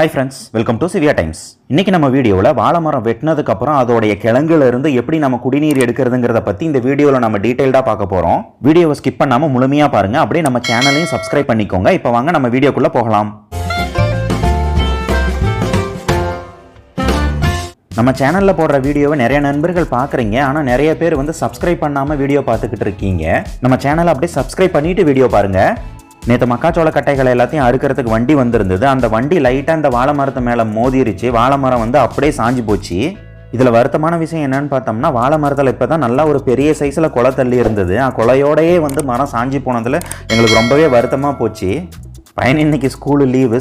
Hi friends, welcome to Sivia Times. இன்னைக்கு நம்ம வீடியோவில் வாழை மரம் வெட்டினதுக்கு அப்புறம் அதோடைய கிழங்குல இருந்து எப்படி நம்ம குடிநீர் எடுக்கிறதுங்கிறத பத்தி இந்த வீடியோவில் நம்ம டீடைல்டா பார்க்க போறோம். வீடியோவை ஸ்கிப் பண்ணாம முழுமையா பாருங்க. அப்படியே நம்ம சேனலையும் சப்ஸ்கிரைப் பண்ணிக்கோங்க. இப்போ வாங்க நம்ம வீடியோக்குள்ள போகலாம். நம்ம சேனல்ல போடுற வீடியோவை நிறைய நண்பர்கள் பார்க்குறீங்க. ஆனால் நிறைய பேர் சப்ஸ்கிரைப் பண்ணாம வீடியோ பார்த்துக்கிட்டு இருக்கீங்க. நம்ம சேனலை அப்படியே சப்ஸ்கிரைப் பண்ணிட்டு வீடியோ பாருங்க. நேற்று மக்காச்சோள கட்டைகளை எல்லாத்தையும் அறுக்கிறதுக்கு வண்டி வந்திருந்தது. அந்த வண்டி லைட்டாக இந்த வாழை மரத்து மேலே மோதிருச்சு. வாழை மரம் அப்படியே சாஞ்சு போச்சு. இதில் வருத்தமான விஷயம் என்னன்னு பார்த்தோம்னா, வாழை மரத்தில் இப்போ தான் நல்லா ஒரு பெரிய சைஸில் குலை தள்ளி இருந்தது. குலையோடையே மரம் சாஞ்சி போனதில் எங்களுக்கு ரொம்பவே வருத்தமாக போச்சு. பையன் இன்னைக்கு ஸ்கூல் லீவ்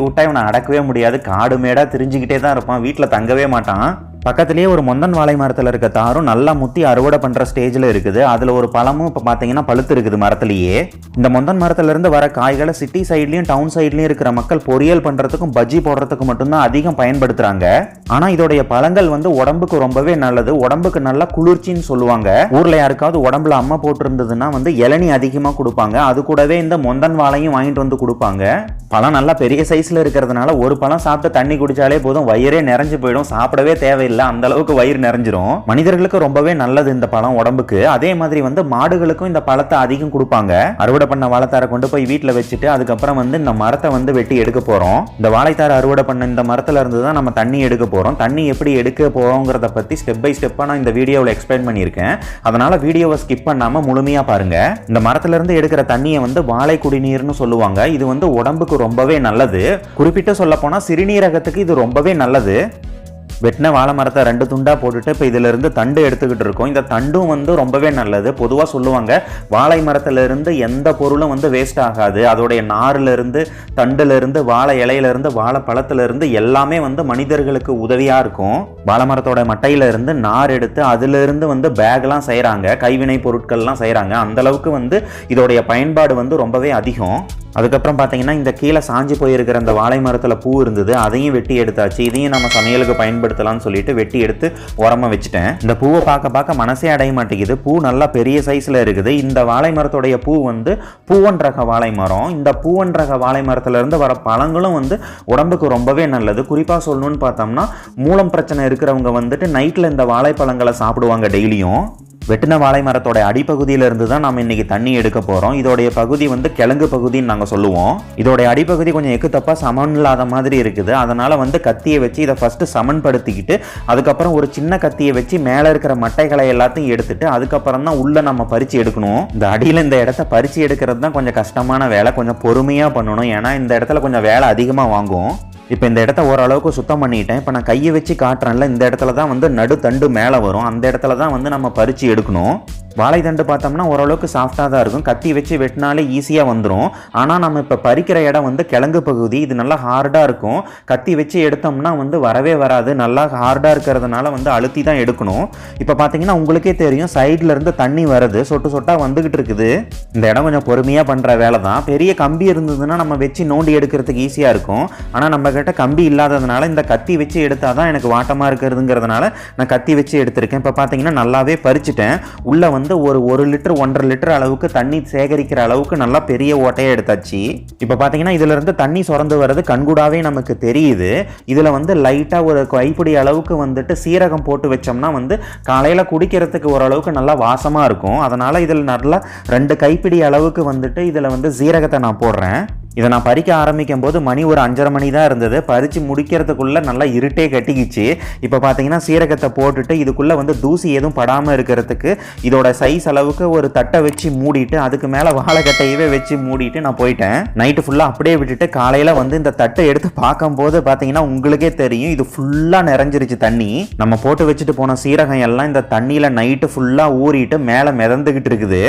விட்டா இவனை அடக்கவே முடியாது. காடு மேடாக திரிஞ்சுக்கிட்டே தான் இருப்பான். வீட்டில் தங்கவே மாட்டான். பக்கத்துலேயே ஒரு மொந்தன் வாழை மரத்தில் இருக்க தாரும் நல்லா முத்தி அறுவடை பண்ணுற ஸ்டேஜில் இருக்குது. அதில் ஒரு பழமும் இப்போ பார்த்தீங்கன்னா பழுத்து இருக்குது மரத்துலேயே. இந்த மொந்தன் மரத்துலேருந்து வர காய்களை சிட்டி சைட்லையும் டவுன் சைட்லையும் இருக்கிற மக்கள் பொரியல் பண்ணுறதுக்கும் பஜ்ஜி போடுறதுக்கு மட்டும்தான் அதிகம் பயன்படுத்துகிறாங்க. ஆனால் இதோடைய பழங்கள் உடம்புக்கு ரொம்பவே நல்லது. உடம்புக்கு நல்லா குளிர்ச்சின்னு சொல்லுவாங்க. ஊரில் யாருக்காவது உடம்புல அம்மா போட்டிருந்ததுன்னா இளநீ அதிகமாக கொடுப்பாங்க. அது கூடவே இந்த மொந்தன் வாழையும் வாங்கிட்டு கொடுப்பாங்க. பழம் நல்லா பெரிய சைஸில் இருக்கிறதுனால ஒரு பழம் சாப்பிட்டு தண்ணி குடிச்சாலே போதும், வயிறே நிறைஞ்சு போயிடும். சாப்பிடவே தேவையில்லை, அந்த அளவுக்கு வயிறு நிறைஞ்சிரும். மனிதர்களுக்கு ரொம்பவே நல்லது இந்த பழம் உடம்புக்கு. அதே மாதிரி மாடுகளுக்கும் இந்த பழத்தை அதிகம் கொடுப்பாங்க. அறுவடை பண்ண வாழைத்தாரை கொண்டு போய் வீட்டில் வச்சுட்டு அதுக்கப்புறம் இந்த மரத்தை வெட்டி எடுக்க போறோம். இந்த வாழைத்தாரை அறுவடை பண்ண இந்த மரத்துல இருந்து தான் நம்ம தண்ணி எடுக்க போறோம். தண்ணி எப்படி எடுக்க போறோங்கிறத பத்தி ஸ்டெப் பை ஸ்டெப்பா நான் இந்த வீடியோவில் எக்ஸ்பிளைன் பண்ணியிருக்கேன். அதனால வீடியோவை ஸ்கிப் பண்ணாம முழுமையா பாருங்க. இந்த மரத்துல இருந்து எடுக்கிற தண்ணியை வாழை குடிநீர்னு சொல்லுவாங்க. இது உடம்புக்கு ரொம்பவே நல்லது. குறிப்பிட்டு சொல்ல போனா சிறுநீரகத்துக்கு இது ரொம்பவே நல்லது. வெட்டின வாழை மரத்தை 2 துண்டா போட்டுட்டு இப்போ இதுல இருந்து தண்டு எடுத்துக்கிட்டு இருக்கோம். இந்த தண்டும் ரொம்பவே நல்லது. பொதுவாக சொல்லுவாங்க, வாழை மரத்துல இருந்து எந்த பொருளும் வேஸ்ட் ஆகாது. அதோடைய நார்ல இருந்து, தண்டுல இருந்து, வாழை இலையில இருந்து, வாழை பழத்துல இருந்து எல்லாமே மனிதர்களுக்கு உதவியா இருக்கும். வாழை மரத்தோட மட்டையில இருந்து நார் எடுத்து அதுல இருந்து பேக்லாம் செய்யறாங்க, கைவினை பொருட்கள்லாம் செய்யறாங்க. அந்த அளவுக்கு இதோடைய பயன்பாடு ரொம்பவே அதிகம். அதுக்கப்புறம் பார்த்தீங்கன்னா, இந்த கீழே சாஞ்சி போயிருக்கிற அந்த வாழை மரத்தில் பூ இருந்தது, அதையும் வெட்டி எடுத்தாச்சு. இதையும் நம்ம சமையலுக்கு பயன்படுத்தலாம்னு சொல்லிட்டு வெட்டி எடுத்து உரமா வச்சுட்டேன். இந்த பூவை பார்க்க மனசே அடைய மாட்டேங்குது. பூ நல்லா பெரிய சைஸில் இருக்குது. இந்த வாழை மரத்தோடைய பூ பூவன் ரக வாழை மரம். இந்த பூவன் ரக வாழை மரத்துல இருந்து வர பழங்களும் உடம்புக்கு ரொம்பவே நல்லது. குறிப்பாக சொல்லணும்னு பார்த்தோம்னா, மூலம் பிரச்சனை இருக்கிறவங்க நைட்டில் இந்த வாழைப்பழங்களை சாப்பிடுவாங்க டெய்லியும். வெட்டின வாழை மரத்தோட அடிப்பகுதியில இருந்து தான் நம்ம இன்னைக்கு தண்ணி எடுக்க போறோம். இதோடைய பகுதி கிழங்கு பகுதின்னு நாங்கள் சொல்லுவோம். இதோடைய அடிப்பகுதி கொஞ்சம் எக்கு தப்பா சமன் இல்லாத மாதிரி இருக்குது. அதனால கத்தியை வச்சு இதை ஃபர்ஸ்ட் சமன்படுத்திக்கிட்டு அதுக்கப்புறம் ஒரு சின்ன கத்தியை வச்சு மேலே இருக்கிற மட்டைகளை எல்லாத்தையும் எடுத்துட்டு அதுக்கப்புறம் தான் உள்ள நம்ம பறிச்சு எடுக்கணும். இந்த அடியில் இந்த இடத்த பறிச்சு எடுக்கிறது தான் கொஞ்சம் கஷ்டமான வேலை. கொஞ்சம் பொறுமையா பண்ணணும். ஏன்னா இந்த இடத்துல கொஞ்சம் வேலை அதிகமாக வாங்கும். இப்போ இந்த இடத்த ஓரளவுக்கு சுத்தம் பண்ணிட்டேன். இப்போ நான் கையை வச்சு காட்டுறேன்ல, இந்த இடத்துல தான் நடு தண்டு மேலே வரும். அந்த இடத்துல தான் நம்ம பறிச்சு எடுக்கணும். வாழை தண்டு பார்த்தோம்னா ஓரளவுக்கு சாஃப்டாக தான் இருக்கும். கத்தி வச்சு வெட்டினாலே ஈஸியாக வந்துடும். ஆனால் நம்ம இப்போ பறிக்கிற இடம் கிழங்கு பகுதி. இது நல்லா ஹார்டாக இருக்கும். கத்தி வச்சு எடுத்தோம்னா வரவே வராது. நல்லா ஹார்டாக இருக்கிறதுனால அழுத்தி தான் எடுக்கணும். இப்போ பார்த்தீங்கன்னா உங்களுக்கே தெரியும், சைடில் இருந்து தண்ணி வருது, சொட்டு சொட்டாக வந்துகிட்டு இருக்குது. இந்த இடம் கொஞ்சம் பொறுமையாக பண்ணுற வேலை தான். பெரிய கம்பி இருந்ததுன்னா நம்ம வச்சு நோண்டி எடுக்கிறதுக்கு ஈஸியாக இருக்கும். ஆனால் நம்ம கிட்ட கம்பி இல்லாததுனால இந்த கத்தி வச்சு எடுத்தால் தான் எனக்கு வாட்டமாக இருக்கிறதுங்கிறதுனால நான் கத்தி வச்சு எடுத்திருக்கேன். இப்போ பார்த்தீங்கன்னா நல்லாவே பறிச்சுட்டேன். உள்ள ஒரு 1 லிட்டர் 1.5 லிட்டர் அளவுக்கு தண்ணி சேகரிக்கிற அளவுக்கு நல்லா பெரிய ஓட்டையை எடுத்தாச்சு. இப்போ பார்த்தீங்கன்னா இதுல இருந்து தண்ணி சுரந்து வர்றது கண்கூடாவே நமக்கு தெரியுது. இதுல லைட்டா ஒரு கைப்பிடி அளவுக்கு சீரகம் போட்டு வச்சோம்னா காலையில குடிக்கிறதுக்கு ஓரளவுக்கு நல்லா வாசமா இருக்கும். அதனால இதுல நல்லா 2 கைப்பிடி அளவுக்கு இதுல சீரகத்தை நான் போடுறேன். இதை நான் பறிக்க ஆரம்பிக்கும் போது மணி ஒரு 5:30 மணி தான் இருந்தது. பறித்து முடிக்கிறதுக்குள்ளே நல்லா இருட்டே கட்டிக்கிச்சு. இப்போ பார்த்தீங்கன்னா சீரகத்தை போட்டுட்டு இதுக்குள்ளே தூசி எதுவும் படாமல் இருக்கிறதுக்கு இதோட சைஸ் அளவுக்கு ஒரு தட்டை வச்சு மூடிட்டு அதுக்கு மேலே வாழைக்கட்டையவே வச்சு மூடிட்டு நான் போயிட்டேன். நைட்டு ஃபுல்லாக அப்படியே விட்டுட்டு காலையில் இந்த தட்டை எடுத்து பார்க்கும்போது பார்த்தீங்கன்னா உங்களுக்கே தெரியும், இது ஃபுல்லாக நிறைஞ்சிருச்சு தண்ணி. நம்ம போட்டு வச்சுட்டு போன சீரகம் எல்லாம் இந்த தண்ணியில் நைட்டு ஃபுல்லாக ஊறிட்டு மேலே மிதந்துக்கிட்டு இருக்குது.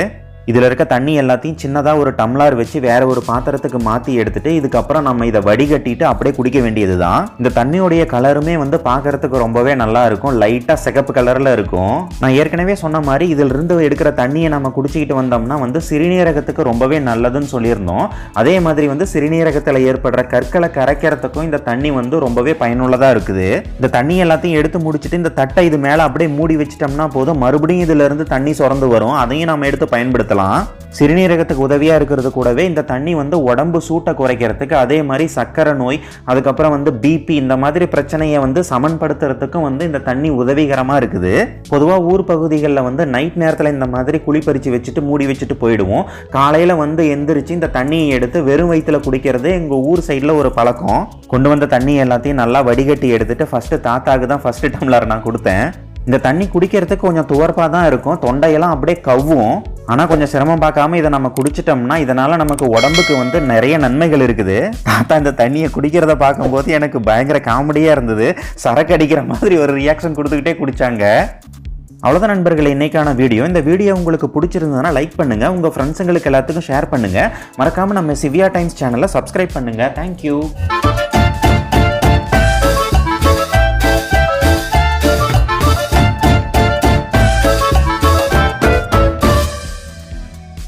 இதில் இருக்க தண்ணி எல்லாத்தையும் சின்னதாக ஒரு டம்ளர் வச்சு வேற ஒரு பாத்திரத்துக்கு மாற்றி எடுத்துட்டு இதுக்கப்புறம் நம்ம இதை வடிகட்டிட்டு அப்படியே குடிக்க வேண்டியது தான். இந்த தண்ணியோடைய கலருமே பார்க்கறதுக்கு ரொம்பவே நல்லா இருக்கும். லைட்டாக சிகப்பு கலரில் இருக்கும். நான் ஏற்கனவே சொன்ன மாதிரி இதிலிருந்து எடுக்கிற தண்ணியை நம்ம குடிச்சிக்கிட்டு வந்தோம்னா சிறுநீரகத்துக்கு ரொம்பவே நல்லதுன்னு சொல்லியிருந்தோம். அதே மாதிரி சிறுநீரகத்தில் ஏற்படுற கற்களை கரைக்கிறதுக்கும் இந்த தண்ணி ரொம்பவே பயனுள்ளதாக இருக்குது. இந்த தண்ணி எல்லாத்தையும் எடுத்து முடிச்சுட்டு இந்த தட்டை இது மேலே அப்படியே மூடி வச்சிட்டோம்னா போதும், மறுபடியும் இதிலிருந்து தண்ணி சுரந்து வரும். அதையும் நம்ம எடுத்து பயன்படுத்தலாம். குடிக்கலாம். சிறுநீரகத்துக்கு உதவியாக இருக்கிறது கூடவே இந்த தண்ணி வந்து உடம்பு சூட்டை குறைக்கிறதுக்கு, அதே மாதிரி சர்க்கரை நோய், அதுக்கப்புறம் வந்து பிபி இந்த மாதிரி பிரச்சனையை வந்து சமன்படுத்துறதுக்கும் வந்து இந்த தண்ணி உதவிகரமாக இருக்குது. பொதுவாக ஊர் பகுதிகளில் வந்து நைட் நேரத்தில் இந்த மாதிரி குளிப்பறிச்சு வச்சுட்டு மூடி வச்சுட்டு போயிடுவோம். காலையில் வந்து எந்திரிச்சு இந்த தண்ணியை எடுத்து வெறும் வயிற்றுல குடிக்கிறது எங்கள் ஊர் சைடில் ஒரு பழக்கம். கொண்டு வந்த தண்ணி எல்லாத்தையும் நல்லா வடிகட்டி எடுத்துட்டு ஃபஸ்ட்டு தாத்தாக்கு தான் ஃபஸ்ட்டு டம்ளர் நான் கொடுத்தேன். இந்த தண்ணி குடிக்கிறதுக்கு கொஞ்சம் துவர்ப்பாக தான் இருக்கும், தொண்டையெல்லாம் அப்படியே கவ்வும். ஆனால் கொஞ்சம் சிரமம் பார்க்காம இதை நம்ம குடிச்சிட்டோம்னா இதனால் நமக்கு உடம்புக்கு வந்து நிறைய நன்மைகள் இருக்குது. தாத்தா இந்த தண்ணியை குடிக்கிறத பார்க்கும்போது எனக்கு பயங்கர காமெடியாக இருந்தது. சரக்கு அடிக்கிற மாதிரி ஒரு ரியாக்ஷன் கொடுத்துக்கிட்டே குடித்தாங்க. அவ்வளோதான் நண்பர்களே இன்னைக்கான வீடியோ. இந்த வீடியோ உங்களுக்கு பிடிச்சிருந்ததுன்னா லைக் பண்ணுங்கள், உங்கள் ஃப்ரெண்ட்ஸுங்களுக்கு எல்லாத்துக்கும் ஷேர் பண்ணுங்கள். மறக்காமல் நம்ம சிவியா டைம்ஸ் சேனலை சப்ஸ்கிரைப் பண்ணுங்கள். தேங்க்யூ.